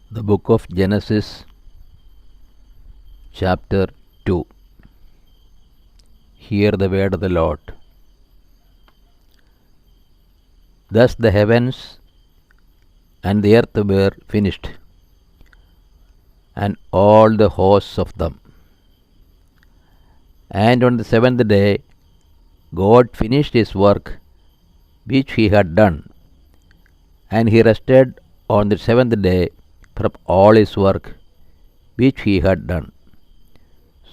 The book of Genesis, chapter 2. Hear the word of the Lord. Thus the heavens and the earth were finished, and all the hosts of them. And on the seventh day God finished his work which he had done, and he rested on the seventh day from all his work which he had done.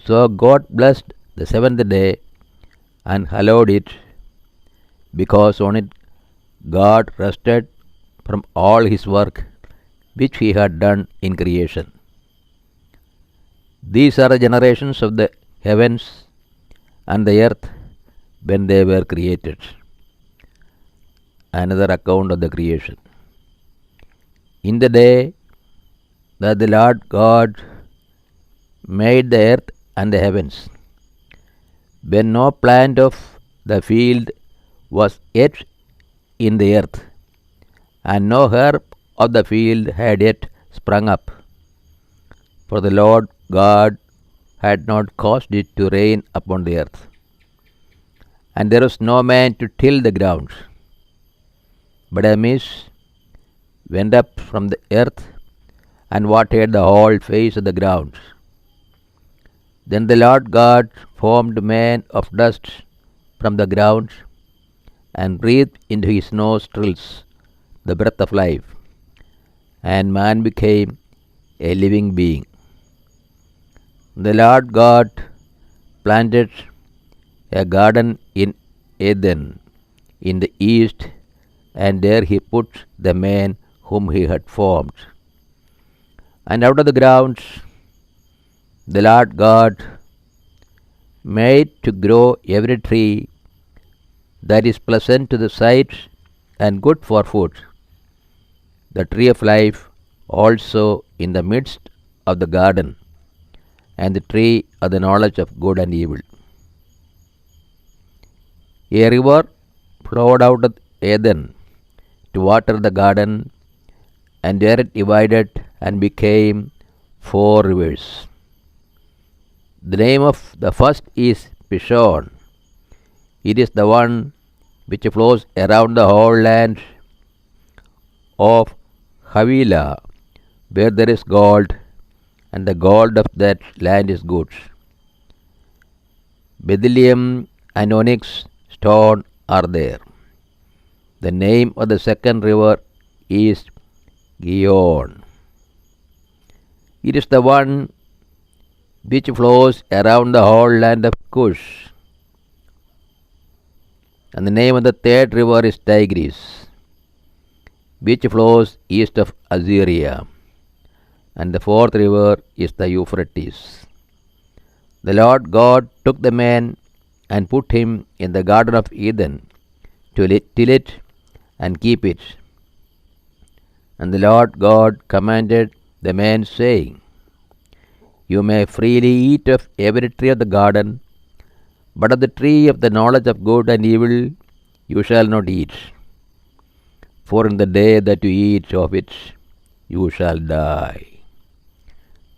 So God blessed the seventh day and hallowed it, because on it God rested from all his work which he had done in creation. These are the generations of the heavens and the earth when they were created. Another account of the creation. In the day that the Lord God made the earth and the heavens, when no plant of the field was yet in the earth, and no herb of the field had yet sprung up, for the Lord God had not caused it to rain upon the earth, and there was no man to till the ground. But a mist went up from the earth and watered the whole face of the ground. Then the Lord God formed man of dust from the ground, and breathed into his nostrils the breath of life, and man became a living being. The Lord God planted a garden in Eden in the east, and there he put the man whom he had formed. And out of the ground the Lord God made to grow every tree that is pleasant to the sight and good for food, the tree of life also in the midst of the garden, and the tree of the knowledge of good and evil. A river flowed out of Eden to water the garden, and there it divided and became 4 rivers. The name of the first is Pishon. It is the one which flows around the whole land of Havilah, where there is gold, and the gold of that land is good. Bdellium and onyx stone are there. The name of the second river is Gihon. It is the one which flows around the whole land of Cush. And the name of the third river is Tigris, which flows east of Assyria. And the fourth river is the Euphrates. The Lord God took the man and put him in the garden of Eden to till it and keep it. And the Lord God commanded the man, saying, You may freely eat of every tree of the garden, but of the tree of the knowledge of good and evil you shall not eat. For in the day that you eat of it, you shall die.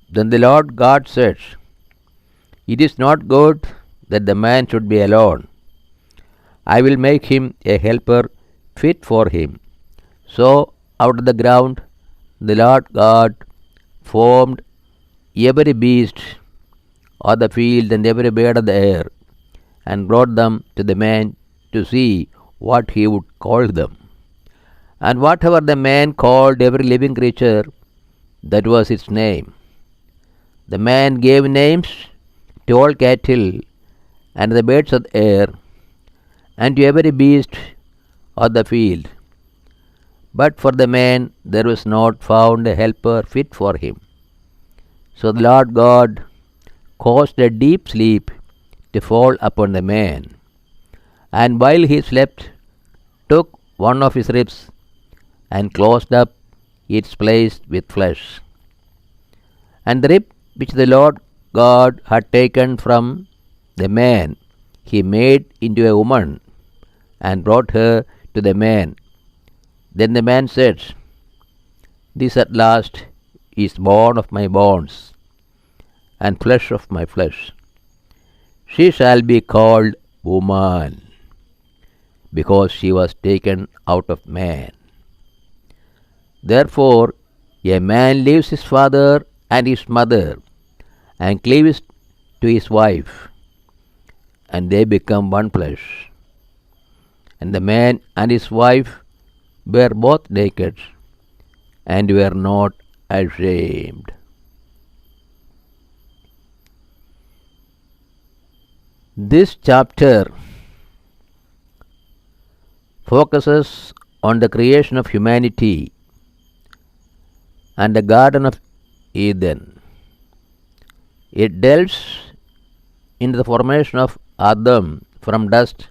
Then the Lord God said, It is not good that the man should be alone. I will make him a helper fit for him. So out of the ground the Lord God formed every beast of the field and every bird of the air, and brought them to the man to see what he would call them. And whatever the man called every living creature, that was its name. The man gave names to all cattle and the birds of the air, and to every beast of the field. But for the man there was not found a helper fit for him. So the Lord God caused a deep sleep to fall upon the man, and while he slept, took one of his ribs and closed up its place with flesh. And the rib which the Lord God had taken from the man he made into a woman, and brought her to the man. Then the man said, This at last is bone of my bones and flesh of my flesh. She shall be called woman, because she was taken out of man. Therefore, a man leaves his father and his mother and cleaves to his wife, and they become one flesh. And the man and his wife were both naked and were not ashamed. This chapter focuses on the creation of humanity and the Garden of Eden. It delves into the formation of Adam from dust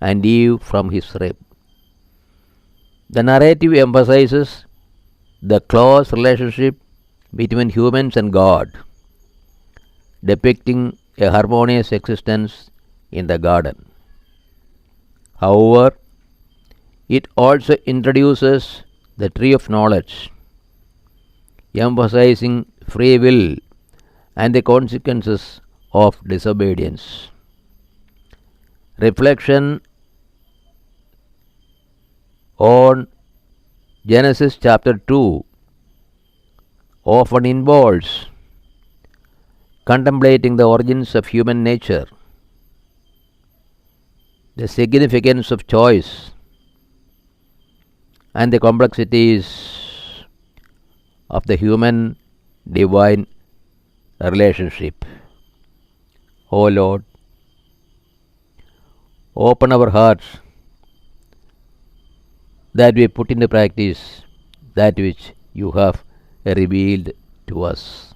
and Eve from his rib. The narrative emphasizes the close relationship between humans and God, depicting a harmonious existence in the garden. However, it also introduces the tree of knowledge, emphasizing free will and the consequences of disobedience. Reflection on Genesis chapter 2 often involves contemplating the origins of human nature, the significance of choice, and the complexities of the human divine relationship. O Lord, open our hearts that we put into practice that which you have revealed to us.